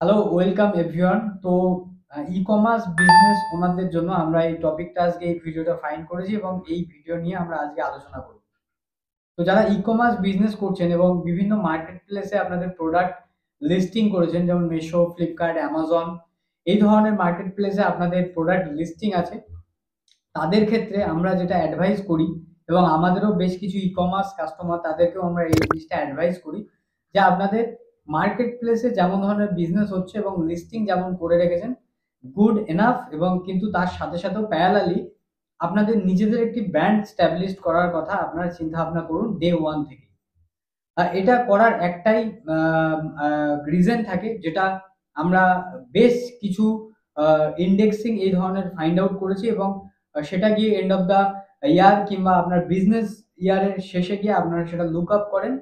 Hello, welcome everyone. তো e-commerce business ওনারদের জন্য আমরা এই টপিকটা আজকে এই ভিডিওটা ফাইন্ড করেছি এবং এই ভিডিও নিয়ে আমরা আজকে আলোচনা করব। তো যারা ই-কমার্স বিজনেস করছেন এবং বিভিন্ন মার্কেট প্লেসে আপনাদের প্রোডাক্ট লিস্টিং করেছেন, যেমন মিশো, ফ্লিপকার্ট, অ্যামাজন, এই ধরনের মার্কেট প্লেসে আপনাদের প্রোডাক্ট লিস্টিং আছে, তাদের ক্ষেত্রে আমরা যেটা অ্যাডভাইস করি এবং আমাদেরও বেশ কিছু ই-কমার্স কাস্টমার তাদেরকেও আমরা এই জিনিসটা অ্যাডভাইস করি যে আপনাদের মার্কেট প্লেসে যেমন ধরনের বিজনেস হচ্ছে এবং লিস্টিং যেমন করে রেখেছেন গুড এনাফ, এবং কিন্তু তার সাথে সাথেও প্যারালালি আপনাদের নিজেদের একটি ব্র্যান্ড স্ট্যাবলিশ করার কথা আপনারা চিন্তা ভাবনা করুন ডে ওয়ান থেকে। এটা করার একটাই রিজন থাকে, যেটা আমরা বেশ কিছু ইন্ডেক্সিং এই ধরনের ফাইন্ড আউট করেছি এবং সেটা গিয়ে এন্ড অফ দ্য ইয়ার কিংবা আপনার বিজনেস ইয়ারের শেষে গিয়ে আপনারা সেটা লুক আপ করেন।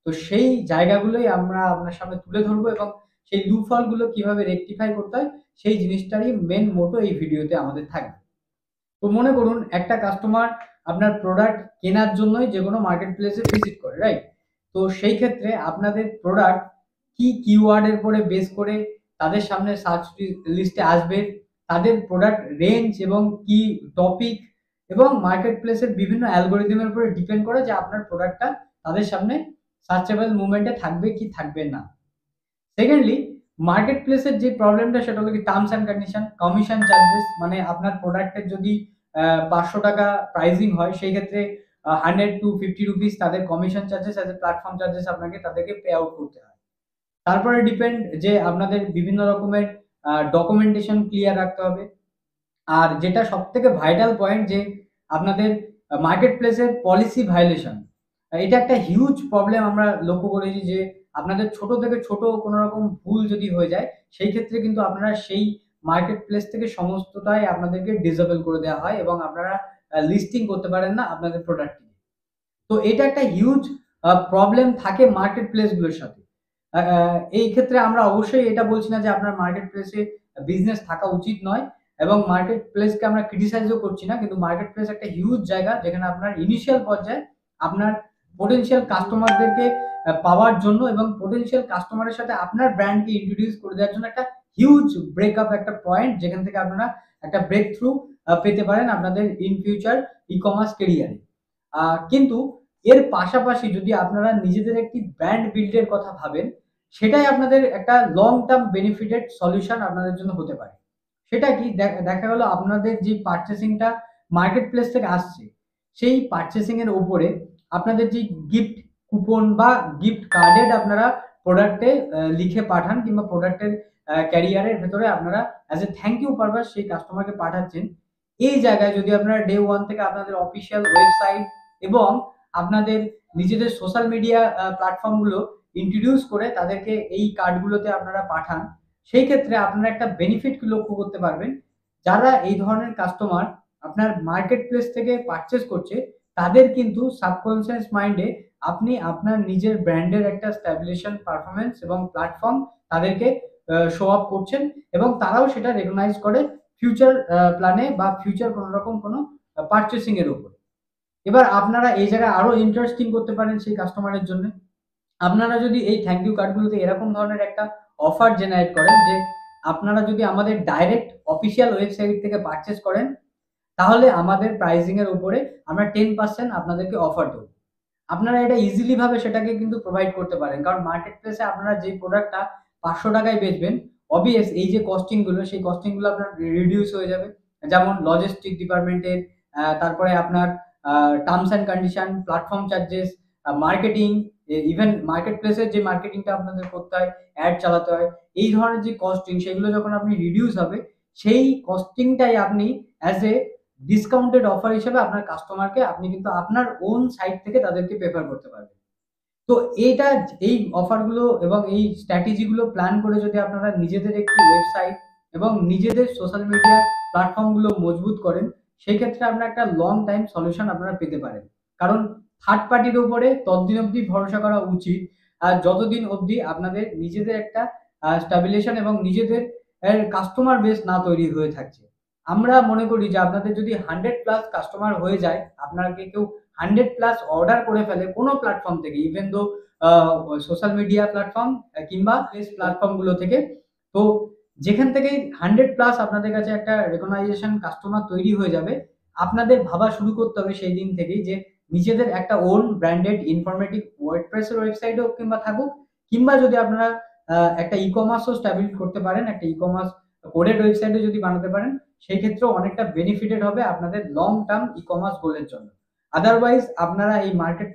তো সেই জায়গাগুলোই আমরা আপনার সামনে তুলে ধরবো এবং সেই লুফলগুলো কিভাবে রেকটিফাই করতে হয় সেই জিনিসটারই মেন মোটো এই ভিডিওতে আমাদের থাকবে। তো মনে করুন একটা কাস্টমার আপনার প্রোডাক্ট কেনার জন্যই যেকোনো মার্কেট প্লেসে ভিজিট করে, রাইট? তো সেই ক্ষেত্রে আপনাদের প্রোডাক্ট কি কিওয়ার্ড এর উপরে বেস করে তাদের সামনে সার্চ লিস্টে আসবে, তাদের প্রোডাক্ট রেঞ্জ এবং কি টপিক এবং মার্কেট প্লেসের বিভিন্ন অ্যালগরিদমের উপরে ডিপেন্ড করে যে আপনার প্রোডাক্টটা তাদের সামনে সার্চেবল মুভমেন্টে থাকবে কি থাকবে না। সেকেন্ডলি, মার্কেট প্লেসের যে প্রবলেমটা সেটা হলো কি terms and condition, commission charges. মানে আপনার প্রোডাক্টের যদি ৫০০ টাকা প্রাইসিং হয়, সেই ক্ষেত্রে 100 টু 50 রুপিস তাদের commission charges as a platform charges আপনাকে তাদেরকে পে আউট করতে হয়। তারপরে ডিপেন্ড যে আপনাদের বিভিন্ন রকমের ডকুমেন্টেশন ক্লিয়ার রাখতে হবে। আর যেটা সবথেকে ভাইটাল পয়েন্ট, যে আপনাদের মার্কেট প্লেসের পলিসি ভায়োলেশন। এটা একটা হিউজ প্রবলেম আমরা লক্ষ্য করেছি যে আপনাদের ছোট থেকে ছোট কোনো রকম ভুল যদি হয়ে যায়, সেই ক্ষেত্রে কিন্তু আপনারা সেই মার্কেট প্লেস থেকে সমস্তটাই আপনাদেরকে ডিসেবল করে দেওয়া হয় এবং আপনারা লিস্টিং করতে পারেন না আপনাদের প্রোডাক্টটি। তো এটা একটা হিউজ প্রবলেম থাকে মার্কেট প্লেস গুলোর সাথে। আ আ এই ক্ষেত্রে আমরা অবশ্যই এটা বলছি না যে আপনার মার্কেট প্লেসে বিজনেস থাকা উচিত নয় এবং মার্কেট প্লেসকে আমরা ক্রিটিসাইজ ও করছি না। কিন্তু মার্কেট প্লেস একটা হিউজ জায়গা যেখানে আপনার ইনিশিয়াল পর্যায়ে আপনার পোটেনশিয়াল কাস্টমারদেরকে পাওয়ার জন্য এবং পোটেনশিয়াল কাস্টমারের সাথে আপনার ব্র্যান্ডকে ইন্ট্রোডিউস করে দেওয়ার জন্য একটা হিউজ ব্রেকআপ, একটা পয়েন্ট যেখান থেকে আপনারা একটা ব্রেক থ্রু পেতে পারেন আপনাদের ইন ফিউচার ই-কমার্স ক্যারিয়ারে। কিন্তু এর পাশাপাশি যদি আপনারা নিজেদের একটি ব্র্যান্ড বিল্ড এর কথা ভাবেন, সেটাই আপনাদের একটা লং টার্ম বেনিফিটেড সলিউশন আপনাদের জন্য হতে পারে। সেটা কি? দেখা গেল আপনাদের যে পারচেসিং টা মার্কেট প্লেস থেকে আসছে, সেই পারচেসিং এর উপরে আপনাদের যে গিফট কুপন বা গিফট কার্ডেড আপনারা প্রোডাক্টে লিখে পাঠান কিংবা প্রোডাক্টের ক্যারিয়ারের ভেতরে আপনারা as a thank you purpose সেই কাস্টমারকে পাঠাচ্ছেন। এই জায়গায় যদি আপনারা ডে 1 থেকে আপনাদের অফিসিয়াল ওয়েবসাইট এবং আপনাদের নিজেদের সোশ্যাল মিডিয়া প্ল্যাটফর্ম গুলো ইন্ট্রোডিউস করে তাদেরকে এই কার্ডগুলোতে আপনারা পাঠান, সেই ক্ষেত্রে আপনারা একটা বেনিফিট লক্ষ্য করতে পারবেন। যারা এই ধরনের কাস্টমার আপনার মার্কেট প্লেস থেকে পারচেজ করছে, তাদের কিন্তু সাবকনসিয়াস মাইন্ডে আপনি আপনার নিজের ব্র্যান্ডের একটা স্ট্যাবলিশন পারফরম্যান্স এবং প্ল্যাটফর্ম তাদেরকে শো অফ করছেন এবং তারাও সেটা রেকগনাইজ করে ফিউচার প্ল্যানে বা ফিউচার কোনো রকম কোনো পারচেসিং এর উপর। এবার আপনারা এই জায়গায় আরো ইন্টারেস্টিং করতে পারেন সেই কাস্টমারের জন্য। আপনারা যদি এই থ্যাংক ইউ কার্ডগুলোতে এরকম ধরনের একটা অফার জেনারেট করেন যে আপনারা যদি আমাদের ডাইরেক্ট অফিসিয়াল ওয়েবসাইট থেকে পারচেজ করেন, তাহলে আমাদের প্রাইসিং এর উপরে আমরা 10% আপনাদেরকে অফার দেব। আপনারা এটা ইজিলি ভাবে সেটাকে কিন্তু প্রোভাইড করতে পারেন। কারণ মার্কেট প্লেসে আপনারা যে প্রোডাক্টটা ৳৫০০ টাকায় বেচবেন, অবভিয়াস এই যে কস্টিং গুলো, সেই কস্টিং গুলো আপনার রিডিউস হয়ে যাবে। যেমন লজিস্টিক ডিপার্টমেন্টের, তারপরে আপনার terms and condition, platform charges, marketing, even market প্লেসের যে মার্কেটিংটা আপনাদের করতে হয়, অ্যাড চালাতে হয়। এই ধরনের যে কস্টিং, সেগুলো যখন আপনি রিডিউস হবে, সেই কস্টিংটাই আপনি অ্যাজ এ ডিসকাউন্টেড অফার হিসেবে আপনার কাস্টমারকে আপনি কিন্তু আপনার ওন সাইট থেকে তাদেরকে প্রেফার করতে পারবেন। তো এইটা, এই অফারগুলো এবং এই স্ট্র্যাটেজি গুলো প্ল্যান করে যদি আপনারা নিজেদের একটি ওয়েবসাইট এবং নিজেদের সোশ্যাল মিডিয়া প্ল্যাটফর্ম গুলো মজবুত করেন, সেই ক্ষেত্রে আপনারা একটা লং টাইম সলিউশন আপনারা পেতে পারেন। কারণ থার্ড পার্টির উপরে ততদিন অবধি ভরসা করা উচিত আর যতদিন অবধি আপনাদের নিজেদের একটা স্ট্যাবিলাইজেশন এবং নিজেদের কাস্টমার বেস না তৈরি হয়ে থাকছে। আমরা মনে করি যে আপনাদের যদি 100 প্লাস কাস্টমার হয়ে যায়, আপনাকে কেউ 100 প্লাস অর্ডার করে ফেলে কোনো প্ল্যাটফর্ম থেকে, even though social media platform কিংবা প্লেস প্ল্যাটফর্ম গুলো থেকে, তো যেখান থেকেই 100+ আপনাদের কাছে একটা রেকগনাইজেশন কাস্টমার তৈরি হয়ে যাবে, আপনাদের ভাবা শুরু করতে হবে সেই দিন থেকেই যে নিজেদের একটা ওন ব্র্যান্ডেড ইনফরমেটিভ ওয়ার্ডপ্রেস এর ওয়েবসাইট হোক কিংবা থাকুক, কিংবা যদি আপনারা একটা ই-কমার্সও স্টাবলিশ করতে পারেন, একটা ই-কমার্স কোডেড ওয়েবসাইটও যদি বানাতে পারেন, সেই ক্ষেত্রেও অনেকটা বেনিফিটেড হবে আপনাদের লং টার্ম ই-কমার্স গোলের জন্য। আদারওয়াইজ আপনারা এই মার্কেট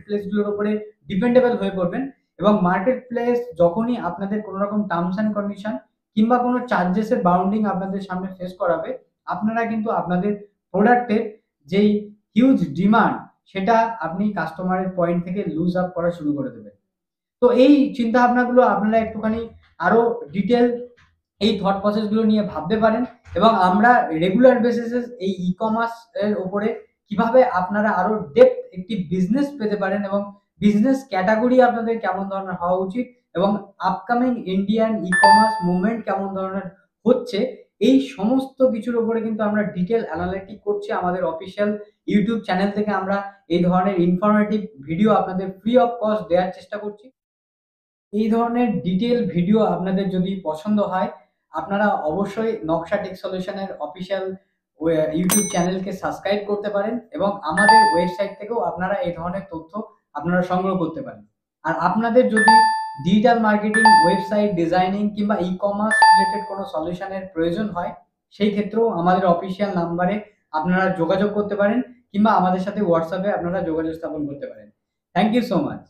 প্লেস গুলোর উপরে ডিপেন্ডেবল হয়ে পড়বেন, এবং মার্কেট প্লেস যখনই আপনাদের কোনো রকম টার্মস অ্যান্ড কন্ডিশন কিংবা কোনো চার্জেস এর বাউন্ডিং আপনাদের সামনে ফেস করাবে, আপনারা কিন্তু আপনাদের প্রোডাক্টের যেই হিউজ ডিমান্ড সেটা আপনি কাস্টমারের পয়েন্ট থেকে লুজ আপ করা শুরু করে দেবেন। তো এই চিন্তা ভাবনাগুলো আপনারা একটুখানি আরো ডিটেল এই থট প্রসেস গুলো নিয়ে ভাবতে পারেন, এবং আমরা রেগুলার বেসিসে এই ই-কমার্স এর উপরে কিভাবে আপনারা আরো ডেপথ একটি বিজনেস পেতে পারেন, এবং বিজনেস ক্যাটাগরি আপনাদের কেমন ধরনের হওয়া উচিত, এবং আপকামিং ইন্ডিয়ান ই-কমার্স মুভমেন্ট কেমন ধরনের হচ্ছে, এই সমস্ত কিছুর উপরে কিন্তু আমরা ডিটেল অ্যানালিটিক করছি। আমাদের অফিসিয়াল ইউটিউব চ্যানেল থেকে আমরা এই ধরনের ইনফরমেটিভ ভিডিও আপনাদের ফ্রি অফ কস্ট দেওয়ার চেষ্টা করছি। এই ধরনের ডিটেইল ভিডিও আপনাদের যদি পছন্দ হয়, আপনারা অবশ্যই নকশা টেক সলিউশনের অফিসিয়াল ইউটিউব চ্যানেলকে সাবস্ক্রাইব করতে পারেন, এবং আমাদের ওয়েবসাইট থেকেও আপনারা এই ধরনের তথ্য আপনারা সংগ্রহ করতে পারেন। আর আপনাদের যদি ডিজিটাল মার্কেটিং, ওয়েবসাইট ডিজাইনিং কিংবা ই-কমার্স রিলেটেড কোনো সলিউশনের প্রয়োজন হয়, সেই ক্ষেত্রেও আমাদের অফিসিয়াল নাম্বারে আপনারা যোগাযোগ করতে পারেন, কিংবা আমাদের সাথে হোয়াটসঅ্যাপে আপনারা যোগাযোগ স্থাপন করতে পারেন। Thank you so much.